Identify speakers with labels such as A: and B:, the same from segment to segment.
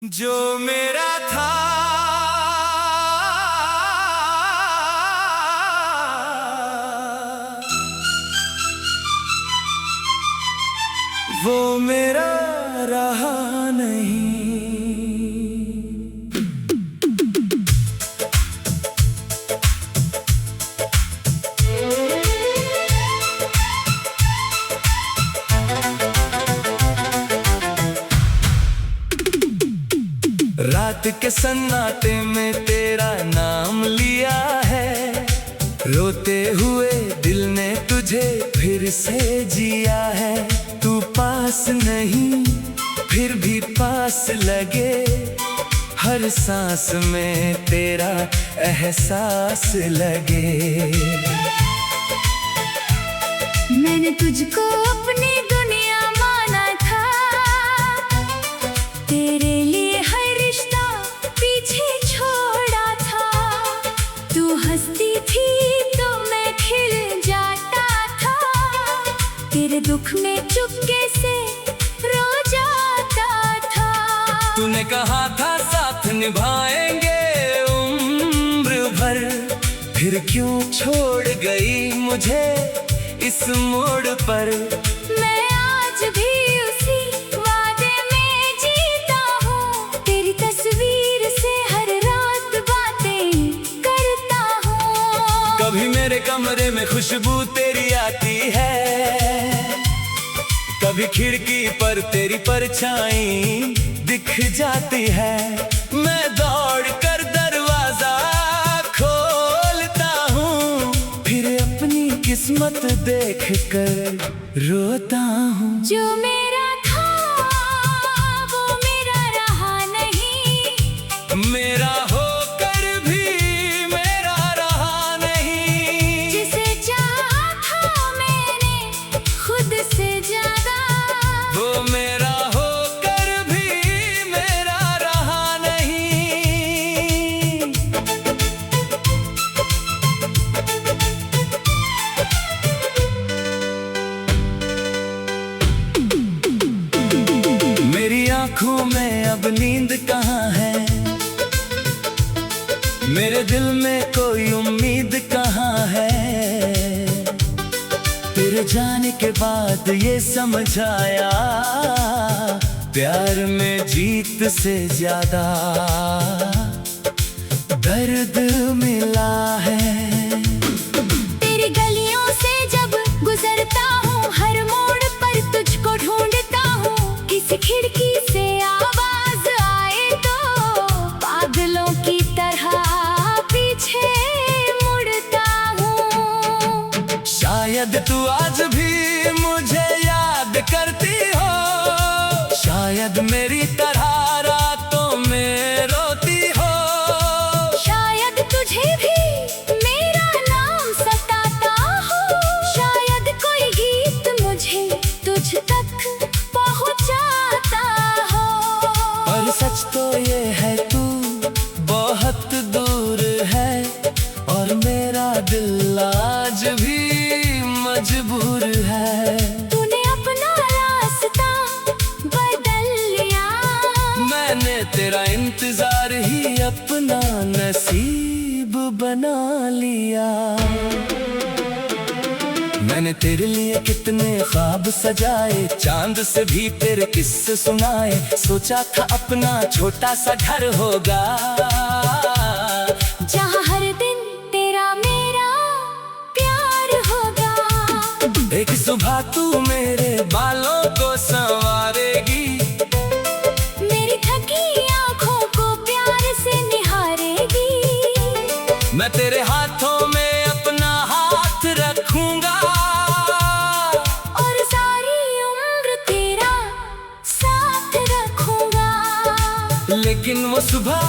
A: जो मेरा था वो मेरा रहा नहीं। रात के सन्नाटे में तेरा नाम लिया है, रोते हुए दिल ने तुझे फिर से जिया है। तू पास नहीं फिर भी पास लगे, हर सांस में तेरा एहसास लगे।
B: मैंने तुझको अपनी दुनिया माना था, तेरे लिए हर रिश्ता पीछे छोड़ा था। तू हंसती थी तो मैं खिल जाता था, तेरे दुख में चुपके से रो जाता था।
A: तूने कहा था साथ निभाएंगे उम्र भर, फिर क्यों छोड़ गई मुझे इस मोड़ पर।
B: मैं आज भी उसी वादे में जीता हूँ, तेरी तस्वीर से हर रात बातें करता हूँ।
A: कभी मेरे कमरे में खुशबू तेरी आती है, कभी खिड़की पर तेरी परछाई दिख जाती है। मैं दौड़ कर दरवाजा खोलता हूँ, फिर अपनी किस्मत देख कर रोता हूँ।
B: जो मेरा था वो मेरा रहा नहीं,
A: मेरा होकर भी मेरा रहा नहीं।
B: जिसे चाहा था मैंने खुद से ज्यादा,
A: वो मेरा होकर भी मेरा रहा नहीं। मेरी आंखों में अब नींद कहाँ है, मेरे दिल में कोई उम्मीद कहाँ है। तेरे जाने के बाद ये समझ आया, प्यार में जीत से ज्यादा दर्द मिला है।
B: तेरी गलियों से जब गुजरता हूँ, हर मोड़ पर तुझको ढूंढता हूँ। किसी खिड़की से आवाज आए तो पागलों की तरह पीछे मुड़ता हूँ।
A: शायद तू आज भी मुझे याद करती हो, शायद मेरी तरह रातों में रोती हो।
B: शायद तुझे भी मेरा नाम सताता हो, शायद कोई गीत मुझे तुझ तक पहुंचाता हो।
A: पर सच तो ये है तू बहुत दूर है, और मेरा दिल आज भी मजबूर है।
B: तूने अपना रास्ता बदल लिया,
A: मैंने तेरा इंतजार ही अपना नसीब बना लिया। मैंने तेरे लिए कितने ख्वाब सजाए, चांद से भी तेरे किस्से सुनाए। सोचा था अपना छोटा सा घर होगा,
B: जहाँ हर दिन तेरा मेरा प्यार होगा।
A: एक सुबह तू मेरे बालों को संवारेगी,
B: मेरी थकी आँखों को प्यार से निहारेगी।
A: मैं तेरे हाथों में अपना हाथ रखूंगा,
B: और सारी उम्र तेरा साथ रखूंगा।
A: लेकिन वो सुबह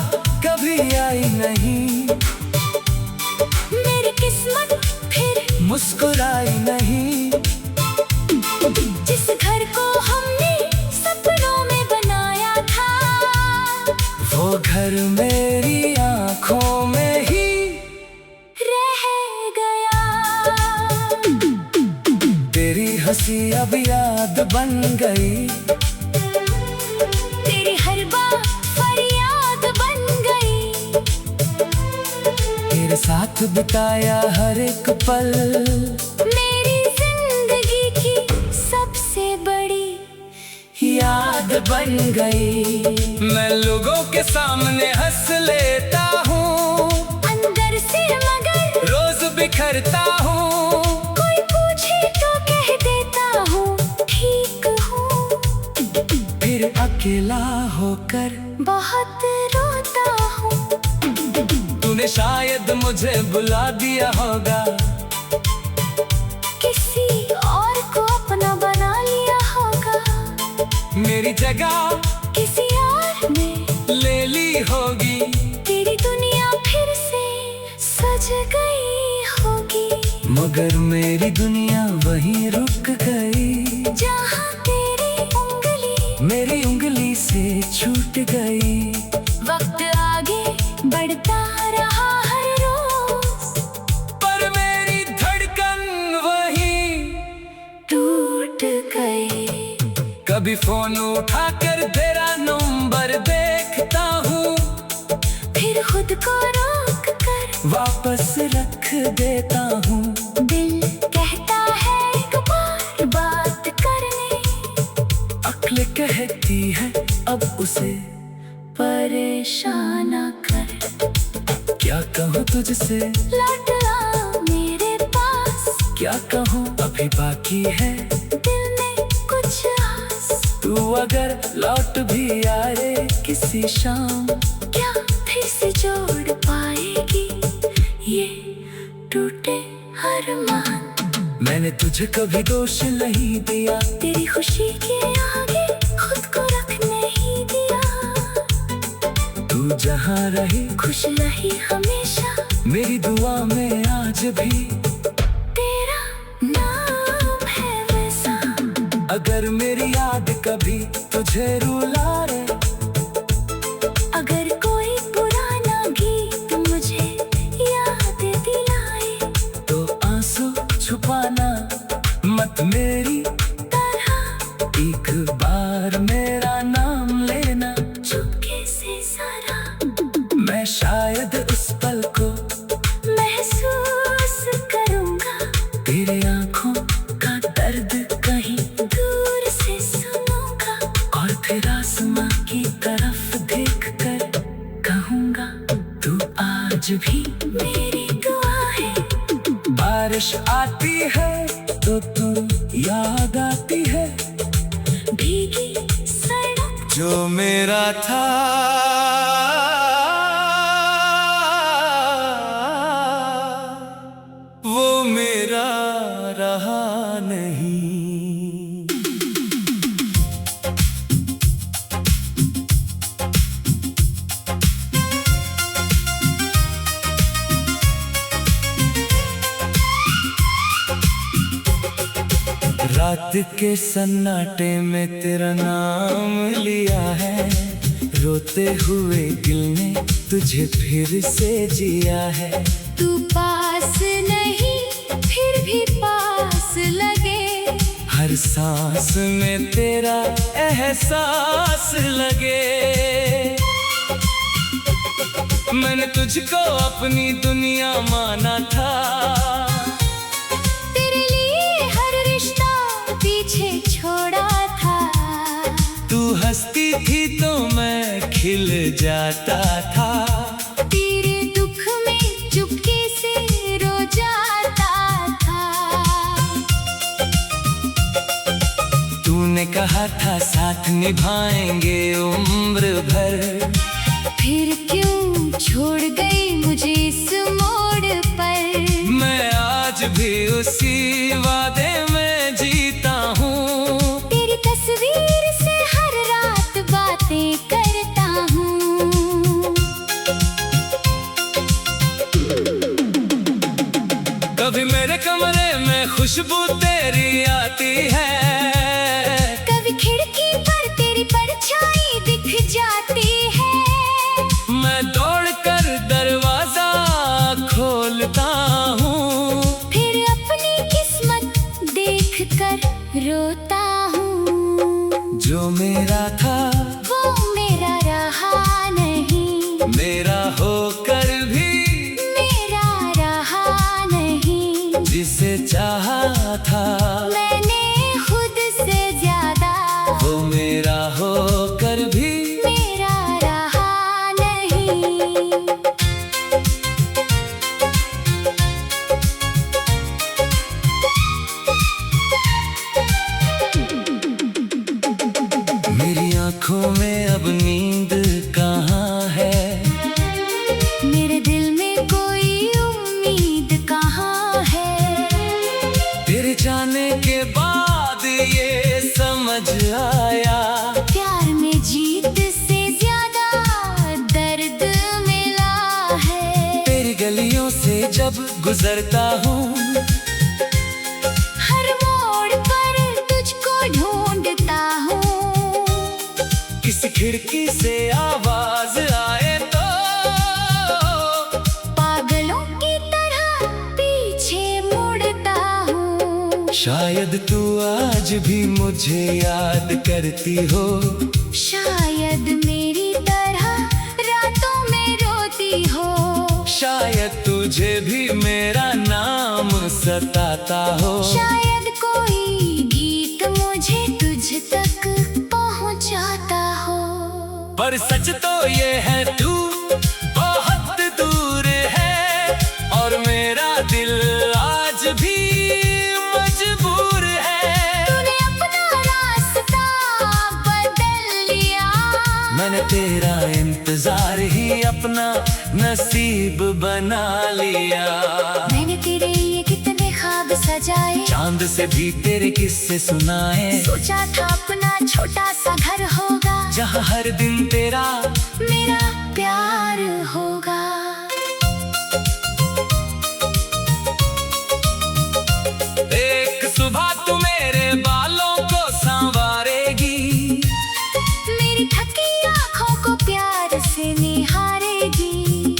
A: कभी आई नहीं,
B: मेरी किस्मत फिर
A: मुस्कुराई नहीं।
B: जिस घर को हमने सपनों में बनाया था,
A: वो घर मेरी आंखों में ही
B: रह गया।
A: तेरी हंसी अब याद बन गई,
B: तेरी हर बात
A: साथ बिताया हर एक पल
B: मेरी जिंदगी की सबसे बड़ी
A: याद बन गई। मैं लोगों के सामने हंस लेता हूँ,
B: अंदर से मगर
A: रोज बिखरता हूँ।
B: कोई पूछे तो कह देता हूँ ठीक हूँ,
A: फिर अकेला होकर
B: बहुत रोता हूँ।
A: तूने शायद मुझे बुला दिया होगा,
B: किसी और को अपना बना लिया होगा,
A: मेरी जगह
B: किसी और ने
A: ले ली होगी।
B: तेरी दुनिया फिर से सज गई होगी,
A: मगर मेरी दुनिया वहीं रुक गई
B: जहाँ तेरी उंगली
A: मेरी उंगली से छूट गई।
B: वक्त आगे बढ़ता रहा हर रोज,
A: पर मेरी धड़कन वहीं
B: टूट गई।
A: कभी फोन उठाकर तेरा नंबर देखता हूँ,
B: फिर खुद को रोक कर
A: वापस रख देता हूँ।
B: दिल कहता है एक बार बात करने,
A: अक्ल कहती है अब उसे
B: परेशान न कर।
A: क्या कहूँ तुझसे,
B: लौट आ मेरे पास,
A: क्या कहूँ अभी बाकी है
B: दिल में कुछ आस।
A: तू अगर लौट भी आए किसी शाम,
B: क्या फिर से जोड़ पाएगी ये टूटे अरमान।
A: मैंने तुझे कभी दोष नहीं दिया,
B: तेरी खुशी के आगे खुद को रख नहीं दिया।
A: तू जहाँ रही
B: खुश रही हमेशा,
A: मेरी दुआ में आज भी
B: तेरा नाम है वैसा।
A: अगर मेरी याद कभी तुझे रुलाए,
B: अगर कोई पुराना गीत मुझे याद दिलाए,
A: तो आंसू छुपाना मत मेरी
B: तरह
A: एक बार मेरा नाम लेना।
B: चुपके से जरा
A: मैं शायद उस पल को
B: महसूस करूंगा,
A: तेरे आंखों का दर्द कहीं
B: दूर से सुनूंगा,
A: और फिर आसमां की तरफ देख कर कहूँगा तू आज भी
B: मेरी दुआ है।
A: बारिश आती है तो तू याद आती है,
B: भीगी सड़क
A: जो मेरा था वो मेरा रहा नहीं। रात के सन्नाटे में तेरा नाम लिया है, रोते हुए दिल ने तुझे फिर से जिया है।
B: तू पास नहीं फिर भी पास लगे,
A: हर सांस में तेरा एहसास लगे। मैंने तुझको अपनी दुनिया माना था,
B: तेरे लिए हर रिश्ता पीछे छोड़ा था।
A: तू हंसती थी तो मैं खिल जाता था,
B: तेरे दुख में चुपके से रो जाता था।
A: तूने कहा था साथ निभाएंगे उम्र भर,
B: फिर क्यों छोड़ गई मुझे इस मोड़ पर।
A: मैं आज भी उसी वादे में जीता हूँ,
B: तेरी तस्वीर से हर रात बातें करता हूँ।
A: कभी मेरे कमरे में खुशबू तेरी आती है,
B: कभी खिड़की पर तेरी परछाई दिख जाती है।
A: मैं दौड़ कर दरवाजा खोलता हूँ,
B: फिर अपनी किस्मत देख कर रोता हूँ।
A: जो मेरा था
B: वो मेरा रहा नहीं,
A: मेरा होकर भी
B: मेरा रहा
A: अब नींद कहाँ है।
B: मेरे दिल में कोई उम्मीद कहाँ है।
A: तेरे जाने के बाद ये समझ आया,
B: प्यार में जीत से ज्यादा दर्द मिला है।
A: तेरी गलियों से जब गुजरता हूँ,
B: हर मोड़ पर तुझको ढूंढता हूँ।
A: किसी खिड़की से आवाज आए तो
B: पागलों की तरह पीछे मुड़ता हूँ।
A: शायद तू आज भी मुझे याद करती हो,
B: शायद मेरी तरह रातों में रोती हो।
A: शायद तुझे भी मेरा नाम सताता हो।
B: शायद कोई गीत मुझे तुझ तक पहुंचाता हो।
A: पर सच तो ये है तू बहुत दूर है, और मेरा दिल आज भी मजबूर है।
B: तूने अपना रास्ता बदल लिया,
A: मैंने तेरा इंतजार ही अपना नसीब बना लिया।
B: मैंने तेरे लिए कितने ख्वाब सजाए,
A: चांद से भी तेरे किस्से सुनाए।
B: सोचा था अपना छोटा सा घर होगा,
A: जहाँ हर दिन तेरा
B: मेरा प्यार होगा।
A: एक सुबह तू मेरे बालों को संवारेगी,
B: मेरी थकी आँखों को प्यार से निहारेगी।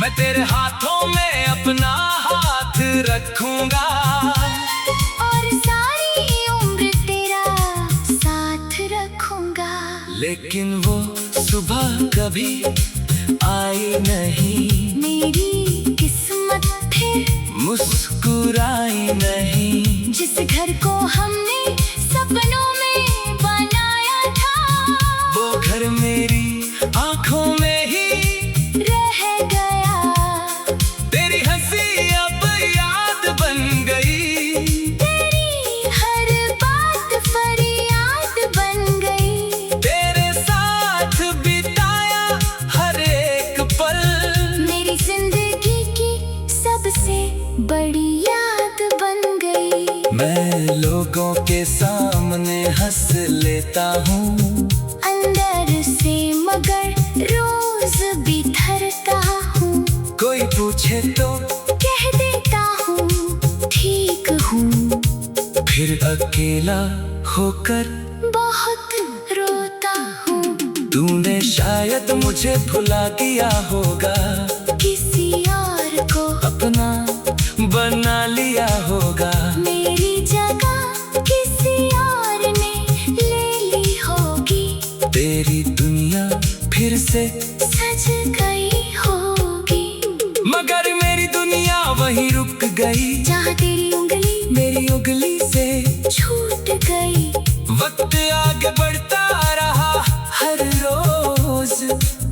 A: मैं तेरे हाथों में अपना हाथ रखूंगा,
B: और सारी उम्र तेरा साथ रखूंगा।
A: लेकिन वो सुबह कभी आई नहीं,
B: मेरी किस्मत फिर
A: मुस्कुराई नहीं।
B: जिस घर को हमने सपनों में बनाया था,
A: वो घर मेरी आंखों में ही
B: रह गया।
A: तेरी हंसी अब याद बन गई,
B: तेरी हर बात फरियाद बन गई।
A: तेरे साथ बिताया हर एक पल
B: मेरी जिंदगी की सबसे बड़ी याद बन गई।
A: मैं लोगों के सामने हंस लेता हूँ,
B: अंदर से मगर रोज बिखरता हूँ।
A: कोई पूछे तो
B: कह देता हूँ ठीक हूँ,
A: फिर अकेला होकर
B: बहुत रोता हूँ।
A: तूने शायद मुझे भुला दिया होगा,
B: किसी और को
A: अपना बना लिया होगा।
B: मेरी जगह किसी और ने ले ली होगी,
A: तेरी दुनिया फिर से
B: सज गई होगी।
A: मगर मेरी दुनिया वहीं रुक गई,
B: जहाँ तेरी उंगली
A: मेरी उंगली से
B: छूट गई।
A: वक्त आगे बढ़ता रहा हर रोज,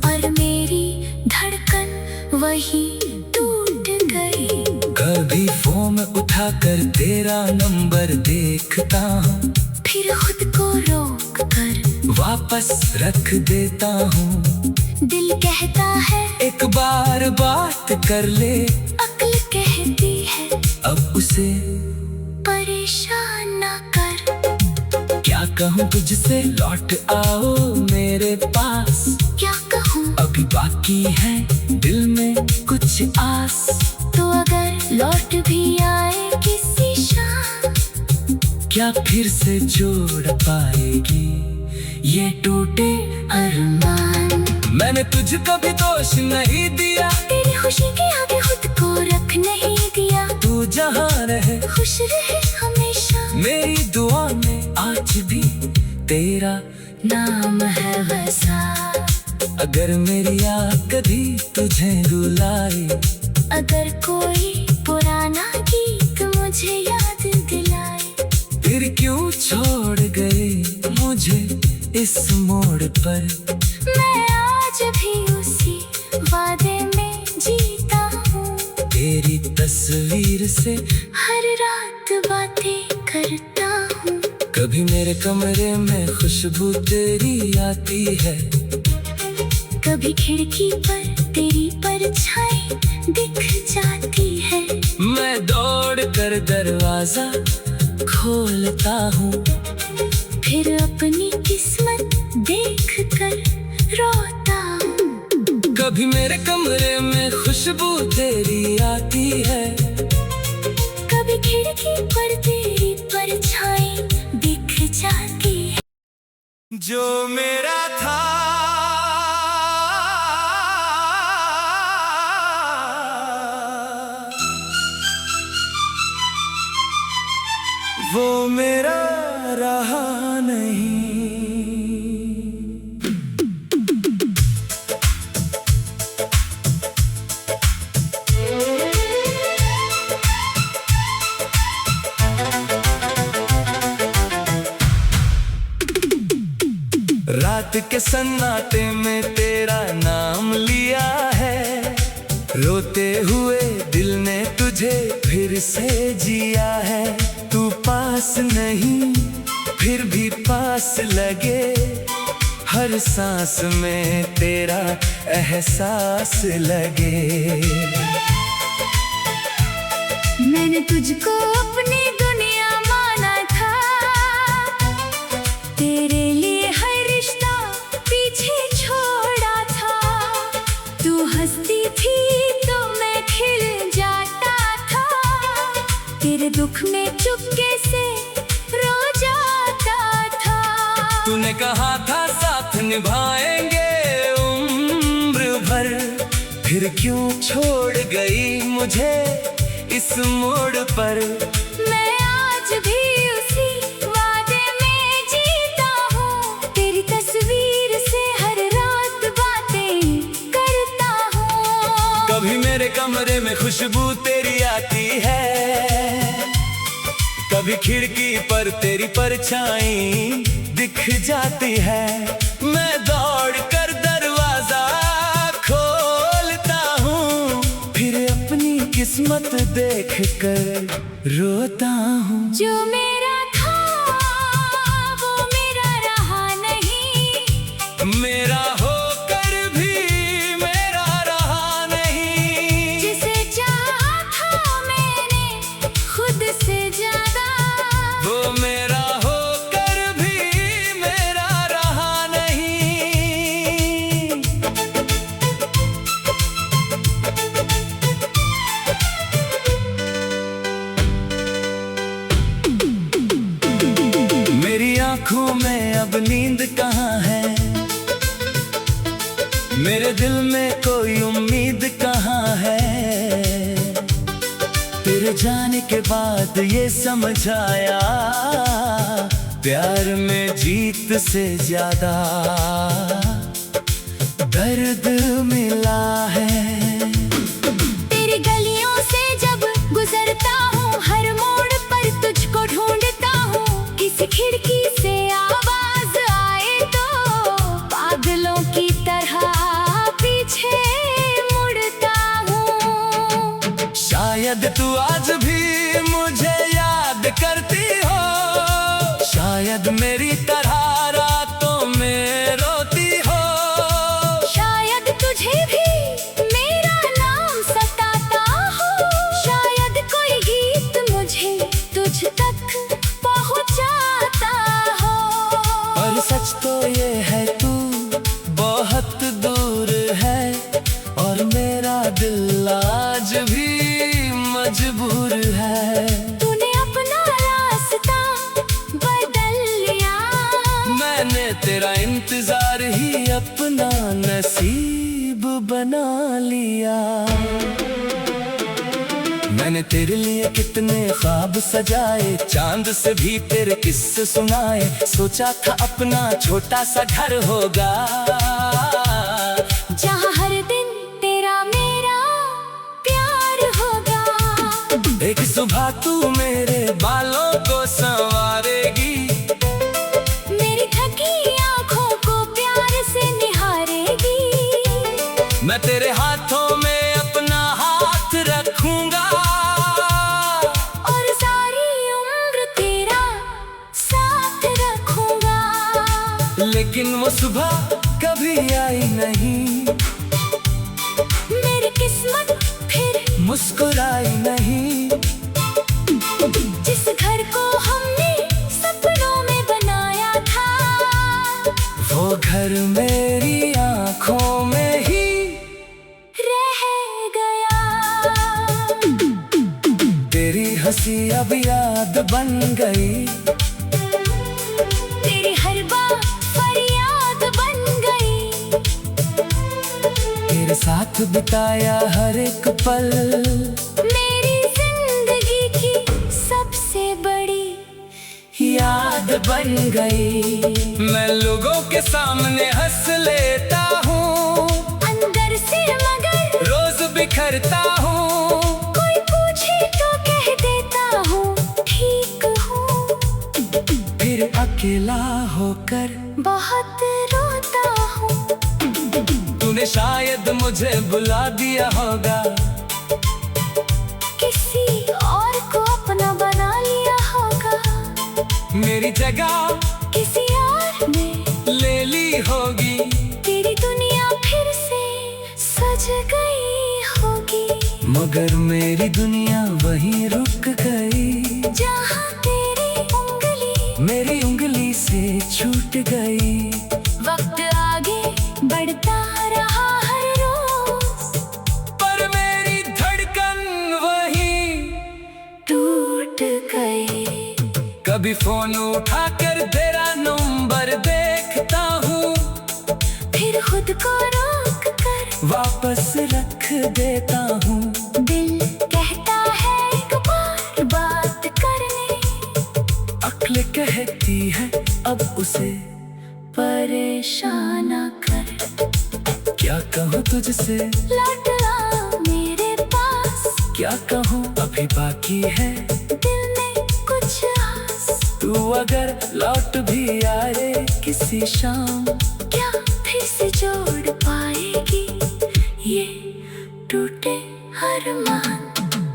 B: और मेरी धड़कन वही टूट गई।
A: कभी फोन उठाकर तेरा नंबर देखता हूँ,
B: फिर खुद को रोक कर
A: वापस रख देता हूँ।
B: दिल कहता है
A: एक बार बात कर ले,
B: अक्ल कहती है
A: अब उसे
B: परेशान ना कर।
A: क्या कहूँ तुझसे, लौट आओ मेरे पास।
B: क्या कहूँ
A: अभी बाकी है दिल में कुछ आस,
B: तो अगर लौट भी आए किसी शाम,
A: क्या फिर से जोड़ पाएगी ये टूटे अरमान। मैंने तुझको कभी दोष नहीं दिया,
B: तेरी खुशी के आगे खुद को रख नहीं दिया।
A: तू जहाँ रहे
B: खुश रहे हमेशा,
A: मेरी दुआ में आज भी तेरा नाम है वैसा। अगर मेरी याद कभी तुझे रुलाए,
B: अगर कोई पुराना गीत मुझे याद दिलाए,
A: फिर क्यों छोड़ गए मुझे इस मोड़ पर।
B: मैं आज भी उसी वादे में जीता हूँ,
A: तेरी तस्वीर से
B: हर रात बातें करता हूँ।
A: कभी मेरे कमरे में खुशबू तेरी आती है,
B: कभी खिड़की पर तेरी परछाई दिख जाती है।
A: मैं दौड़ कर दरवाजा खोलता हूँ,
B: फिर अपनी किस्मत देख कर रोता हूँ।
A: कभी मेरे कमरे में खुशबू तेरी आती है,
B: कभी खिड़की पर तेरी परछाई दिख जाती है।
A: जो मेरा था वो मेरा रहा नहीं। रात के सन्नाटे में तेरा नाम लिया है, रोते हुए दिल ने तुझे फिर से जिया है। तू पास नहीं फिर भी पास लगे, हर सांस में तेरा एहसास लगे।
B: मैंने तुझको अपनी दुनिया माना था, तेरे लिए हर रिश्ता पीछे छोड़ा था। तू हंसती थी तो मैं खिल जाता था, तेरे दुख में चुपके से रो जाता था।
A: तूने कहा था साथ निभाएंगे उम्र भर, फिर क्यों छोड़ गई मुझे इस मोड़ पर।
B: मैं आज भी उसी वादे में जीता हूँ, तेरी तस्वीर से हर रात बातें करता हूँ।
A: कभी मेरे कमरे में खुशबू तेरी आती है, कभी खिड़की पर तेरी परछाई दिख जाती है। मैं दौड़ कर दरवाजा खोलता हूँ, फिर अपनी किस्मत देख कर रोता हूँ।
B: जो मेरा था वो मेरा रहा नहीं,
A: मेरा होकर भी मेरा रहा नहीं।
B: जिसे चाहा था मैंने खुद से ज्यादा,
A: वो मेरा होकर भी मेरा रहा नहीं। मेरी आंखों में अब नींद कहाँ है, मेरे दिल में कोई उम्मीद कहाँ है। तेरे जाने के बाद ये समझ आया, प्यार में जीत से ज्यादा दर्द मिला है।
B: तेरी गलियों से जब गुजरता हूँ, हर मोड़ पर तुझको ढूंढता हूँ। किसी खिड़की से आवाज आए तो पागलों की तरह पीछे मुड़ता हूँ।
A: शायद तू आज भी मुझे याद करती हो, शायद मेरी तरह रातों में रोती हो।
B: शायद तुझे भी मेरा नाम सताता हो, शायद कोई गीत मुझे तुझ तक पहुंचाता हो।
A: और सच तो ये है तू बहुत दूर है, और मेरा दिल आज भी मजबूर है।
B: तूने अपना रास्ता बदल लिया,
A: मैंने तेरा इंतजार ही अपना नसीब बना लिया। मैंने तेरे लिए कितने ख्वाब सजाए, चांद से भी तेरे किस्से सुनाए। सोचा था अपना छोटा सा घर होगा,
B: जहाँ हर दिन तेरा मेरा प्यार होगा।
A: एक सुबह तू मेरे बालों को संवारेगी,
B: मेरी थकी आंखों को प्यार से निहारेगी।
A: मैं तेरे हाथों में अपना हाथ रखूंगा,
B: और सारी उम्र तेरा साथ
A: आई नहीं,
B: मेरी किस्मत फिर
A: मुस्कुराई नहीं।
B: जिस घर को हमने सपनों में बनाया था,
A: वो घर मेरी आंखों में ही
B: रह गया।
A: तेरी हंसी अब याद बन गई,
B: तेरी हर बात फरियाद बन गई।
A: तेरे साथ बिताया हर एक पल
B: मेरी जिंदगी की सबसे बड़ी
A: याद बन गई। मैं लोगों के सामने हंस लेता हूँ,
B: अंदर से मगर
A: रोज बिखरता हूँ।
B: कोई पूछे तो कह देता हूँ ठीक हूँ,
A: फिर अकेला होकर
B: बहुत रोता हूँ।
A: तूने शायद मुझे बुला दिया होगा,
B: किसी और को अपना बना लिया होगा,
A: मेरी जगह
B: किसी और ने
A: ले ली होगी।
B: तेरी दुनिया फिर से सज गई होगी,
A: मगर मेरी दुनिया वहीं रुक गई,
B: जहाँ
A: मेरी उंगली से छूट गई।
B: वक्त आगे बढ़ता रहा हर रोज,
A: पर मेरी धड़कन वहीं
B: टूट गई।
A: कभी फोन उठाकर तेरा नंबर देखता हूँ,
B: फिर खुद को रोक कर
A: वापस रख देता हूँ।
B: दिल कहता है एक बार बात करने,
A: अक्ल कहती है अब उसे
B: परेशान न कर।
A: क्या कहूँ तुझसे,
B: लौट आ मेरे पास,
A: क्या कहूँ अभी बाकी है
B: दिल में कुछ आस।
A: तू अगर लौट भी आए किसी शाम,
B: क्या फिर से जोड़ पाएगी ये टूटे अरमान।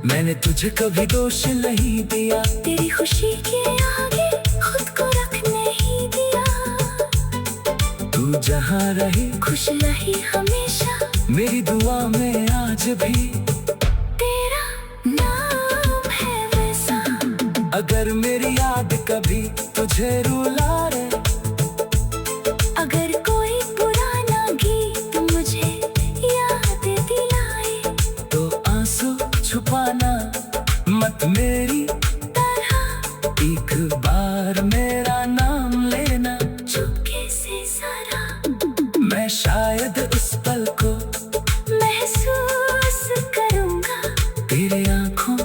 A: मैंने तुझे कभी दोष नहीं दिया,
B: तेरी खुशी के आगे खुद को रख नहीं दिया।
A: तू जहाँ रही
B: खुश रही हमेशा,
A: मेरी दुआ में आज भी
B: तेरा नाम है वैसा।
A: अगर मेरी याद कभी तुझे रुला रे,
B: अगर कोई पुराना गीत मुझे याद दिलाए,
A: तो आंसू छुपाना मत मेरी
B: तरह
A: एक बार मेरा नाम लेना।
B: चुपके से जरा
A: मैं शायद उस पल को
B: महसूस करूंगा,
A: तेरे आंखों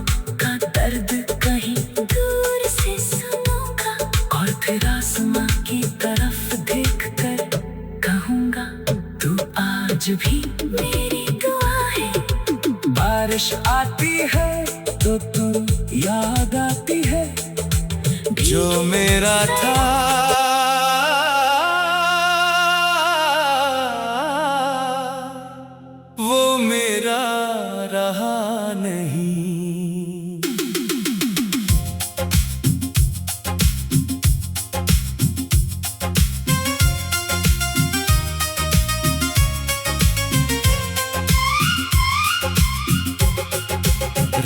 A: का दर्द कहीं
B: दूर से सुनूंगा,
A: और फिर आसमां की तरफ देख कर कहूँगा तू आज भी
B: मेरी दुआ है।
A: बारिश आती है तो तू याद आती है, जो मेरा था वो मेरा रहा नहीं।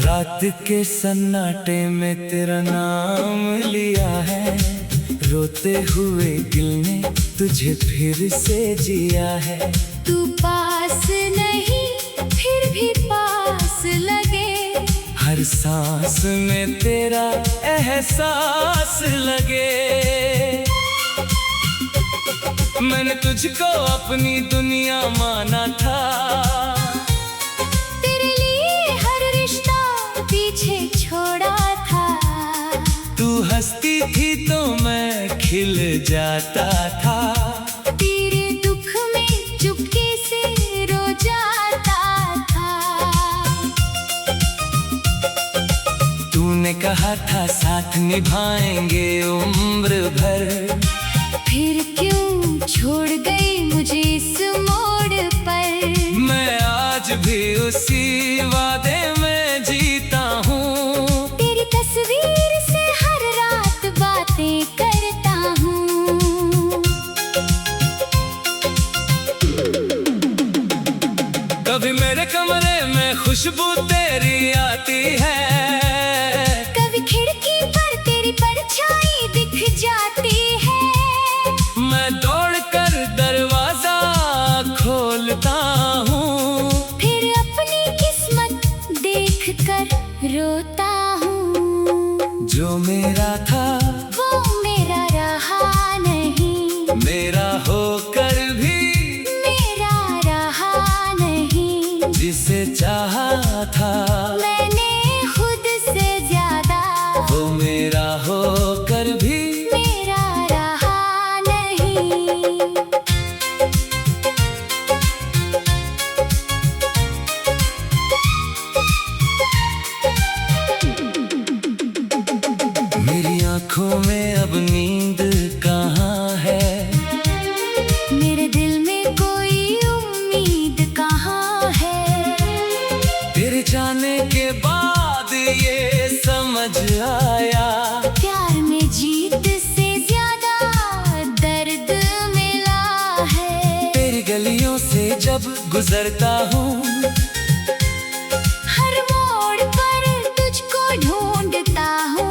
A: रात के सन्नाटे में तेरा नाम लिया है, रोते हुए दिल ने तुझे फिर से जिया है।
B: तू पास नहीं फिर भी पास लगे,
A: हर सांस में तेरा एहसास लगे। मैंने तुझको अपनी दुनिया माना था,
B: तेरे लिए हर रिश्ता पीछे छोड़ा था।
A: तू हंसती थी तो मैं खिल जाता था,
B: तेरे दुख में चुपके से रो जाता था।
A: तूने कहा था साथ निभाएंगे उम्र भर,
B: फिर क्यों छोड़ गई मुझे इस मोड़ पर।
A: मैं आज भी उसी वादे में जीता हूँ,
B: तेरी तस्वीर से हर रात बातें करता हूँ।
A: कभी मेरे कमरे में खुशबू तेरी आती है,
B: कभी खिड़की पर तेरी परछाई दिख जाती है।
A: मैं दौड़कर दरवाजा खोलता हूँ,
B: फिर अपनी किस्मत देखकर रोता हूँ।
A: जो मेरा था
B: वो मेरा रहा नहीं,
A: मेरा होकर भी
B: मेरा रहा नहीं।
A: जिसे चाहा था
B: मैंने खुद से ज्यादा,
A: वो मेरा होकर भी
B: मेरा रहा नहीं।
A: मेरी आंखों में अब नींद कहाँ है,
B: मेरे दिल में कोई उम्मीद कहाँ है।
A: तेरे जाने के बाद ये समझ आया,
B: प्यार में जीत से ज्यादा दर्द मिला है।
A: तेरी गलियों से जब गुजरता हूँ,
B: हर मोड़ पर तुझको ढूंढता हूँ।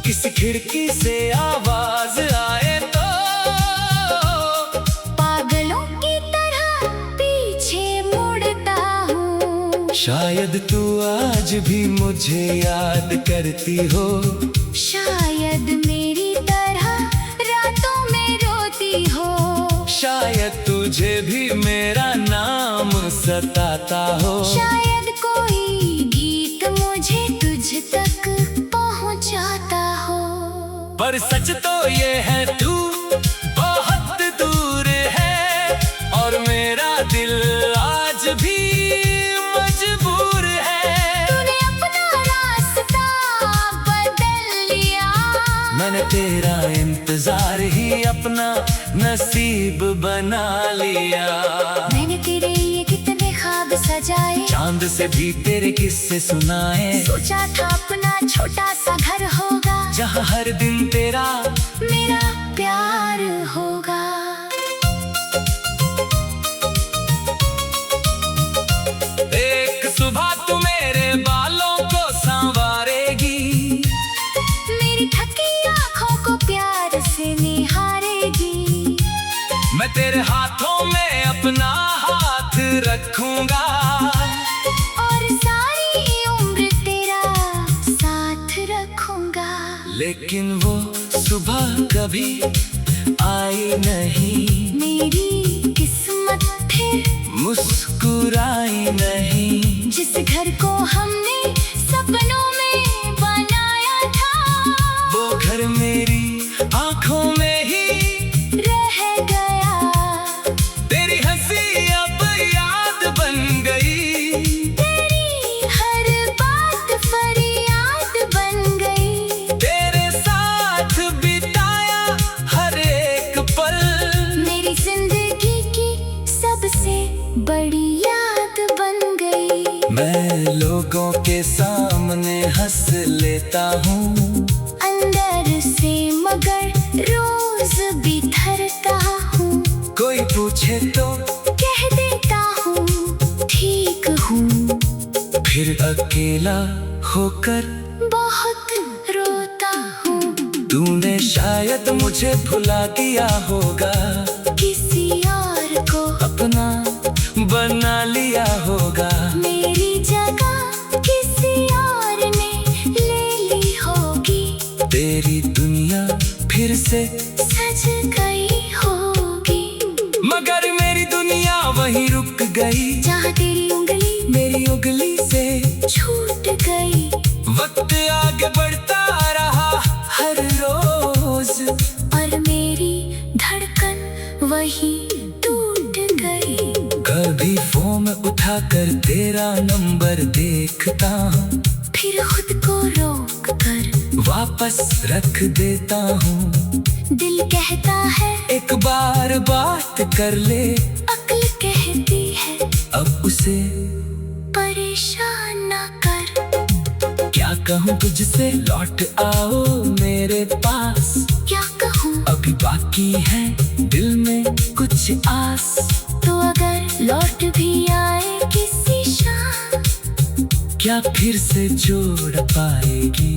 A: किसी खिड़की से आवाज आए तो
B: पागलों की तरह पीछे मुड़ता हूँ।
A: शायद तू आज भी मुझे याद करती हो,
B: शायद मेरी तरह रातों में रोती हो।
A: शायद तुझे भी मेरा नाम सताता हो।
B: शायद कोई गीत मुझे तुझ तक पहुंचाता हो।
A: पर सच तो ये है तू बहुत दूर है, और मेरा दिल आज भी मजबूर है।
B: तूने अपना रास्ता बदल लिया,
A: मैंने तेरा इंतजार ही अपना नसीब बना लिया।
B: मैंने तेरे ये कितने ख्वाब सजाए,
A: चांद से भी तेरे किस्से सुनाए।
B: सोचा था अपना छोटा सा घर होगा,
A: जहाँ हर दिन तेरा
B: मेरा प्यार होगा।
A: एक सुबह तू मेरे बालों को संवारेगी,
B: मेरी थकी आँखों को प्यार से निहारेगी।
A: मैं तेरे हाथों में अपना हाथ रखूंगा,
B: और सारी उम्र तेरा साथ रखूंगा।
A: लेकिन वो सुबह कभी आई नहीं,
B: मेरी किस्मत फिर
A: मुस्कुराई नहीं।
B: जिस घर को हमने सपनों में बनाया था,
A: वो घर मेरी आंखों में ही
B: रह गया।
A: तेरी हंसी अब याद बन गई,
B: तेरी हर बात फरियाद बन गई।
A: तेरे साथ बिताया हर एक पल
B: मेरी जिंदगी की सबसे बड़ी याद बन गई।
A: मैं लोगों के सामने हंस लेता हूँ,
B: अंदर से मगर रोज बिखरता हूँ।
A: कोई पूछे तो
B: कह देता हूँ ठीक हूँ,
A: फिर अकेला होकर
B: बहुत रोता हूँ।
A: तूने शायद मुझे भुला दिया होगा,
B: किसी और को
A: अपना बना लिया होगा।
B: मेरी जगह किसी और ने ले ली होगी,
A: तेरी दुनिया फिर से
B: सज गई होगी।
A: मगर मेरी दुनिया वहीं रुक गई,
B: जहाँ तेरी उंगली
A: मेरी उंगली से
B: छूट गई।
A: वक्त आगे बढ़ता रहा हर रोज,
B: और मेरी धड़कन वही टूट गई।
A: कभी फोन उठाकर तेरा नंबर देखता हूँ,
B: फिर खुद को रोक कर
A: वापस रख देता हूँ।
B: दिल कहता है
A: एक बार बात कर ले,
B: अक्ल कहती है
A: अब उसे
B: परेशान ना कर।
A: क्या कहूँ तुझसे, लौट आओ मेरे पास।
B: क्या कहूँ
A: अभी बाकी है दिल में कुछ आस,
B: तो अगर लौट भी आए किसी शाम।
A: क्या फिर से जोड़ पाएगी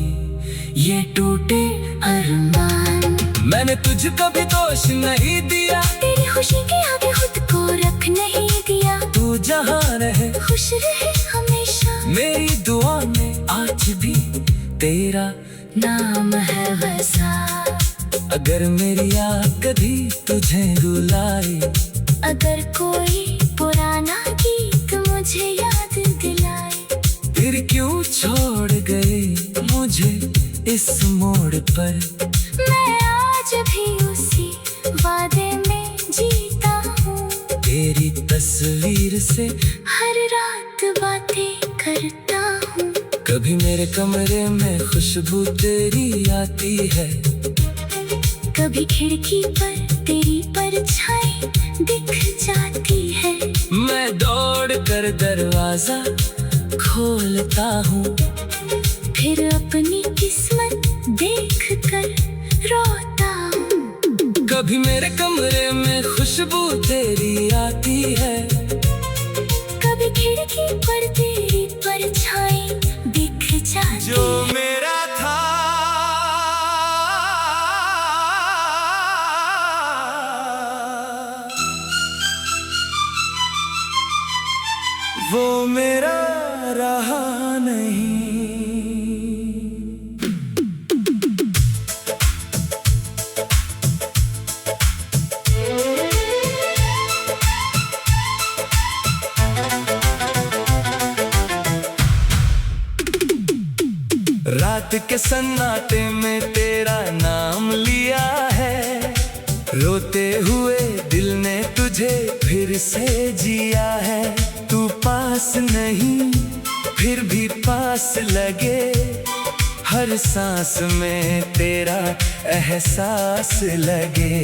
A: ये टूटे अरमान? मैंने तुझे कभी दोष नहीं दिया,
B: तेरी खुशी के आगे खुद को रख नहीं दिया।
A: तू जहाँ रहे
B: खुश रहे हमेशा,
A: मेरी दुआ में आज भी तेरा
B: नाम है वसा।
A: अगर मेरी याद कभी तुझे रुलाए,
B: अगर कोई पुराना गीत मुझे याद दिलाए,
A: फिर क्यों छोड़ गए मुझे इस मोड़ पर?
B: मैं आज भी उसी वादे में जीता हूँ।
A: तेरी तस्वीर से
B: हर रात बातें करता हूँ।
A: कभी मेरे कमरे में खुशबू तेरी आती है,
B: कभी खिड़की पर तेरी परछाई दिख जाती है।
A: मैं दौड़ कर दरवाजा खोलता हूँ,
B: फिर अपनी किस्मत देख कर रोता हूँ।
A: कभी मेरे कमरे में खुशबू तेरी आती है,
B: कभी खिड़की पर तेरी परछाई दिख जाती
A: जो मेरा था वो मेरा रहा नहीं। रात के सन्नाटे में तेरा नाम लिया है, रोते हुए दिल ने तुझे फिर से जिया है। तू पास नहीं फिर भी पास लगे, हर सांस में तेरा एहसास लगे।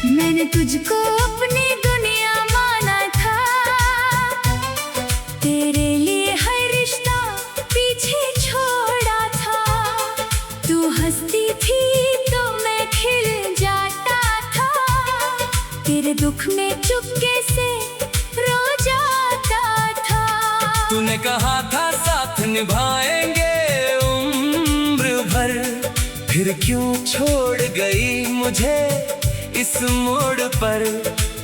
B: मैंने तुझको अपनी दुनिया माना था, तेरे लिए हर रिश्ता पीछे छोड़ा था। तू हंसती थी तो मैं खिल जाता था, तेरे दुख में चुपके से रो जाता था।
A: तूने कहा था साथ निभाएंगे उम्र भर, फिर क्यों छोड़ गई मुझे इस मोड़ पर?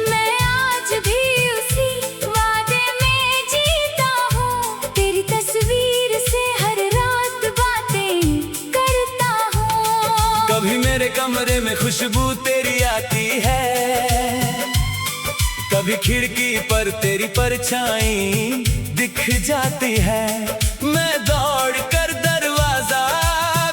B: मैं आज भी उसी वादे में जीता हूँ। तेरी तस्वीर से हर रात बातें करता हूँ।
A: कभी मेरे कमरे में खुशबू तेरी आती है, कभी खिड़की पर तेरी परछाई दिख जाती है। मैं दौड़ कर दरवाजा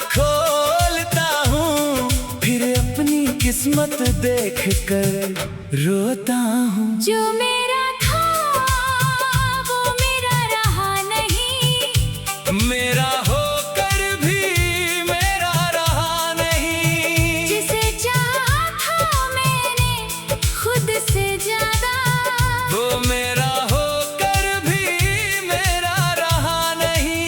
A: खोलता हूँ, फिर अपनी किस्मत देख कर रोता हूँ।
B: जो मेरा था वो मेरा रहा नहीं,
A: मेरा होकर भी मेरा रहा नहीं।
B: जिसे चाहा था मैंने खुद से ज्यादा,
A: वो मेरा होकर भी मेरा रहा नहीं।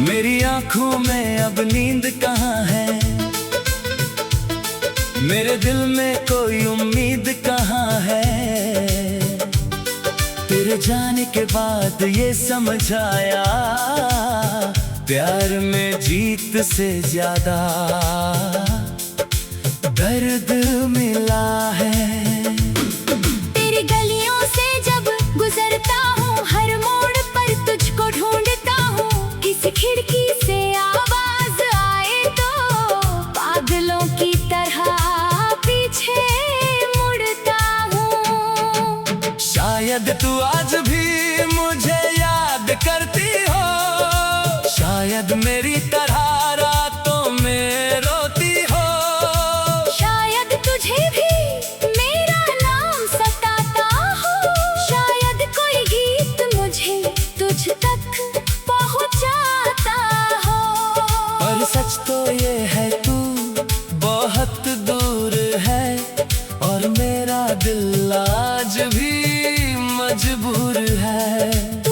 A: मेरी आंखों में अब नींद कहाँ है, मेरे दिल में कोई उम्मीद कहाँ है? तेरे जाने के बाद ये समझ आया, प्यार में जीत से ज्यादा दर्द मिला है।
B: तेरी गलियों से जब गुजरता हूँ, हर मोड़ पर तुझको ढूंढता हूँ। किसी खिड़की से आवाज आए तो पागलों की तरह पीछे मुड़ता हूँ।
A: शायद तू आज भी मुझे याद करती हो, शायद मेरी तरह रातों में रोती हो।
B: शायद तुझे भी मेरा नाम सताता हो, शायद कोई गीत मुझे तुझ तक पहुंचाता हो।
A: और सच तो ये है तू बहुत दूर है, और मेरा दिल आज भी मजबूर है।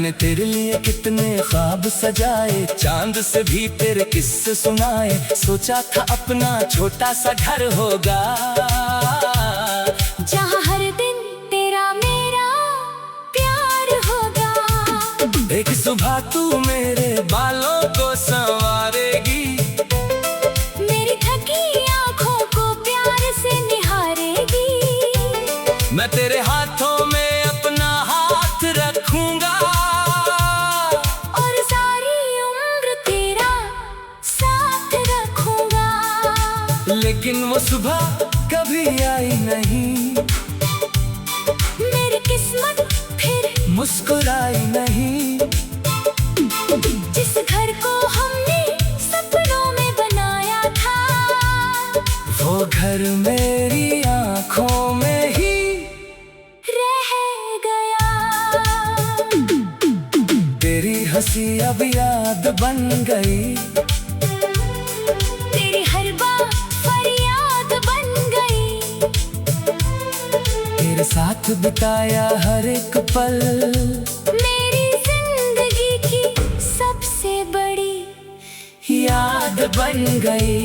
A: मैंने तेरे लिए कितने ख्वाब सजाए, चांद से भी तेरे किस्से सुनाए। सोचा था अपना छोटा सा घर होगा,
B: जहाँ हर दिन तेरा मेरा प्यार होगा।
A: एक सुबह तू मेरे बालों को संवारेगी,
B: मेरी थकी आंखों को प्यार से निहारेगी।
A: मैं तेरे हाथों में अपना हाथ रखूंगा,
B: और सारी उम्र तेरा साथ रखूंगा।
A: लेकिन वो सुबह कभी आई नहीं,
B: मेरी किस्मत फिर
A: मुस्कुराई नहीं।
B: जिस घर को हमने सपनों में बनाया था,
A: वो घर मेरी आंखों में ही
B: रह गया।
A: तेरी हंसी अब याद बन गई,
B: तेरी हर बात फरियाद बन गई।
A: तेरे साथ बिताया हर एक पल
B: मेरी जिंदगी की सबसे बड़ी
A: याद बन गई।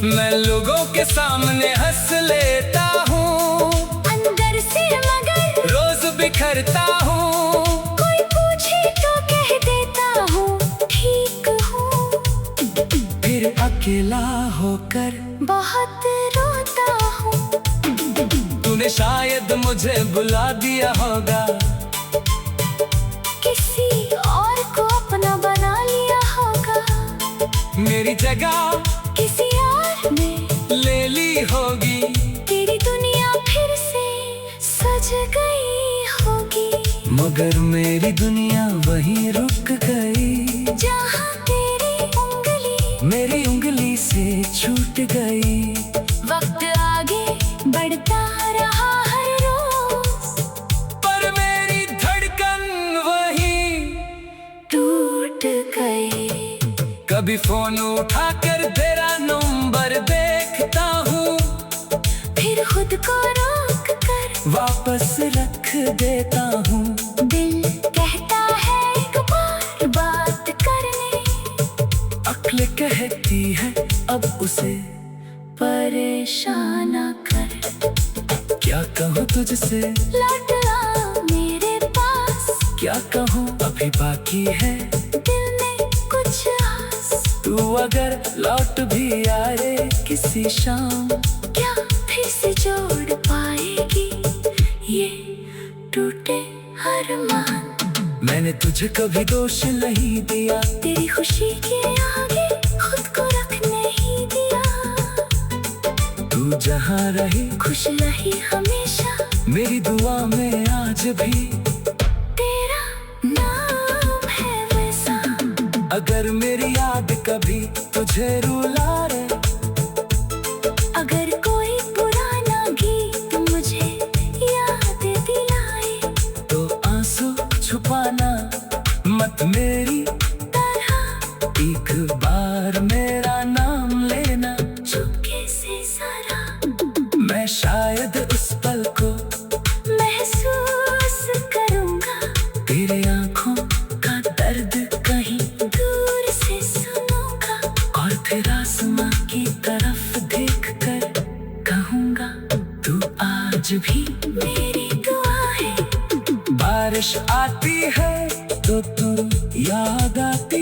A: मैं लोगों के सामने हंस लेता हूँ,
B: अंदर से मगर
A: रोज बिखरता हूँ।
B: कोई पूछे तो कह देता हूँ ठीक हूँ,
A: फिर अकेला होकर
B: बहुत रोता हूँ।
A: तूने शायद मुझे बुला दिया होगा,
B: किसी और को अपना बना लिया होगा।
A: मेरी जगह
B: किसी और ने
A: ले ली होगी।
B: तेरी दुनिया फिर से सज गई होगी,
A: मगर मेरी दुनिया वहीं रुक गई,
B: जहाँ तेरी उंगली
A: मेरी उंगली से छूट गई।
B: वक्त आगे बढ़ता रहा हर रोज,
A: पर मेरी धड़कन वहीं
B: टूट गई।
A: कभी फोन उठाकर तेरा नंबर देखता हूँ,
B: फिर खुद को रोक कर
A: वापस रख देता हूँ।
B: दिल कहता है एक बार बात करने,
A: अक्ल कहती है अब उसे
B: परेशान ना कर।
A: क्या कहूँ तुझसे,
B: लौट आ मेरे पास,
A: क्या कहूँ अभी बाकी है
B: दिल में कुछ आस।
A: तू अगर लौट भी आए किसी शाम,
B: क्या फिर से जोड़ पाएगी ये टूटे अरमान।
A: मैंने तुझे कभी दोष नहीं दिया,
B: तेरी खुशी के आगे खुद को रख नहीं दिया।
A: तू जहाँ रही
B: खुश रही हमेशा,
A: मेरी दुआ में आज भी
B: तेरा नाम है वैसा।
A: अगर मेरी याद कभी तुझे रुलाए,
B: अगर कोई पुराना गीत मुझे याद दिलाए,
A: तो आंसू छुपाना मत मेरी
B: तरह
A: एक बार मेरा नाम लेना।
B: चुपके से जरा
A: मैं शायद उस पल को
B: महसूस करूंगा,
A: तेरे आंखों का दर्द कहीं
B: दूर से सुनूंगा।
A: और फिर आसमां की तरफ देख कर कहूँगा, तू आज भी
B: मेरी दुआ है।
A: बारिश आती है तो तू याद आती